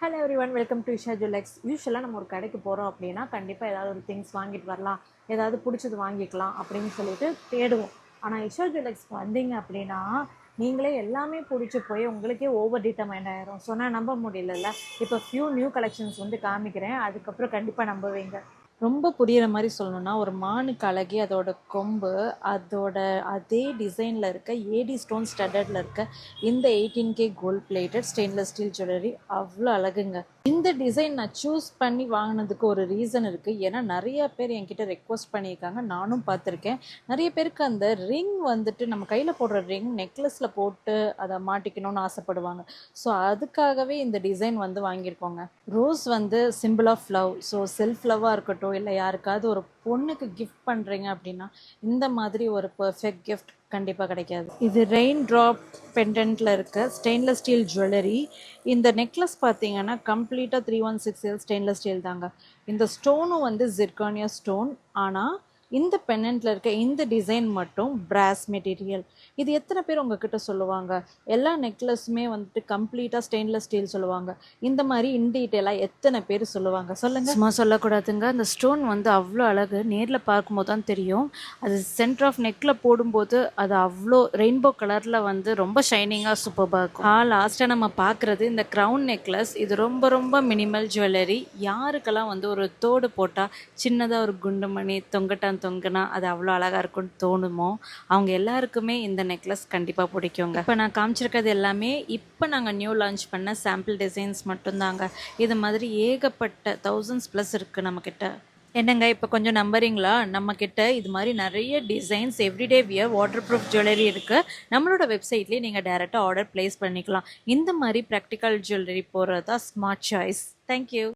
Hello everyone, welcome to Isha Jewellux. யூஸ்வலாக நம்ம ஒரு கடைக்கு போகிறோம் அப்படின்னா கண்டிப்பாக ஏதாவது ஒரு திங்ஸ் வாங்கிட்டு வரலாம், ஏதாவது பிடிச்சது வாங்கிக்கலாம் அப்படின்னு சொல்லிட்டு தேடுவோம். ஆனால் இஷா ஜுவல்லக்ஸ்க்கு வந்தீங்க அப்படின்னா நீங்களே எல்லாமே பிடிச்சி போய் உங்களுக்கே ஓவர் டிட்டர்மைண்ட் ஆயிரும். சொன்னால் நம்ப முடியலல்ல. இப்போ ஃபியூ நியூ கலெக்ஷன்ஸ் வந்து காமிக்கிறேன், அதுக்கப்புறம் கண்டிப்பாக நம்புவீங்க. ரொம்ப புரியிற மாதிரி சொல்லணும்னா, ஒரு மானுக்கு அழகி அதோட கொம்பு, அதோட அதே டிசைனில் இருக்க ஏடி ஸ்டோன் ஸ்டட்டடில் இருக்க இந்த 18K gold plated stainless steel jewellery அவ்வளோ அழகுங்க. இந்த டிசைன் நான் சூஸ் பண்ணி வாங்கினதுக்கு ஒரு ரீசன் இருக்குது. ஏன்னா நிறைய பேர் என்கிட்ட ரெக்வஸ்ட் பண்ணியிருக்காங்க, நானும் பார்த்துருக்கேன். நிறைய பேருக்கு அந்த ரிங் வந்துட்டு நம்ம கையில் போடுற ரிங் நெக்லஸில் போட்டு அதை மாட்டிக்கணும்னு ஆசைப்படுவாங்க. ஸோ அதுக்காகவே இந்த டிசைன் வந்து வாங்கியிருக்கோங்க. ரோஸ் வந்து symbol of love. So self லவ்வாக இருக்கட்டும், இல்லை யாருக்காவது ஒரு பொண்ணுக்கு கிஃப்ட் பண்ணுறீங்க அப்படின்னா இந்த மாதிரி ஒரு பர்ஃபெக்ட் கிஃப்ட் கண்டிப்பாக கிடைக்காது. இது ரெயின் ட்ராப் பெண்டன்ட்டில் இருக்க ஸ்டெயின்லெஸ் ஸ்டீல் ஜுவல்லரி. இந்த நெக்லஸ் பார்த்தீங்கன்னா கம்ப்ளீட்டாக 316L ஸ்டெயின்லெஸ் ஸ்டீல் தாங்க. இந்த ஸ்டோனும் வந்து ஜிர்கானியா ஸ்டோன். ஆனால் இந்த பெண்டன்ட்டில் இருக்க இந்த டிசைன் மட்டும் பிராஸ் மெட்டீரியல். இது எத்தனை பேர் உங்ககிட்ட சொல்லுவாங்க? எல்லா நெக்லஸுமே வந்துட்டு கம்ப்ளீட்டாக ஸ்டெயின்லெஸ் ஸ்டீல் சொல்லுவாங்க. இந்த மாதிரி இன் டீட்டெயிலாக எத்தனை பேர் சொல்லுவாங்க சொல்லுங்கள்? சும்மா சொல்லக்கூடாதுங்க. அந்த ஸ்டோன் வந்து அவ்வளோ அழகு. நேரில் பார்க்கும்போது தான் தெரியும். அது சென்டர் ஆஃப் நெக்கில் போடும்போது அது அவ்வளோ ரெயின்போ கலரில் வந்து ரொம்ப ஷைனிங்காக சூப்பராக இருக்கும். லாஸ்ட்டாக நம்ம பார்க்குறது இந்த க்ரௌன் நெக்லஸ். இது ரொம்ப ரொம்ப மினிமல் ஜுவல்லரி. யாருக்கெல்லாம் வந்து ஒரு தோடு போட்டால் சின்னதாக ஒரு குண்டுமணி தொங்குனா அது அவ்வளோ அழகாக இருக்கும்னு தோணுமோ அவங்க எல்லாருக்குமே இந்த நெக்லஸ் கண்டிப்பாக பிடிக்குங்க. இப்போ நான் காமிச்சிருக்கிறது எல்லாமே இப்போ நாங்கள் நியூ லான்ச் பண்ண சாம்பிள் டிசைன்ஸ் மட்டும்தாங்க. இது மாதிரி ஏகப்பட்ட thousands+ இருக்குது நம்மக்கிட்ட. என்னங்க இப்போ கொஞ்சம் நம்புறீங்களா? நம்மக்கிட்ட இது மாதிரி நிறைய designs everyday wear water proof jewellery இருக்குது. நம்மளோட வெப்சைட்லேயே நீங்கள் டேரெக்டாக ஆர்டர் ப்ளேஸ் பண்ணிக்கலாம். இந்த மாதிரி ப்ராக்டிக்கல் ஜுவல்லரி போடுறது தான் ஸ்மார்ட் சாய்ஸ். தேங்க்யூ.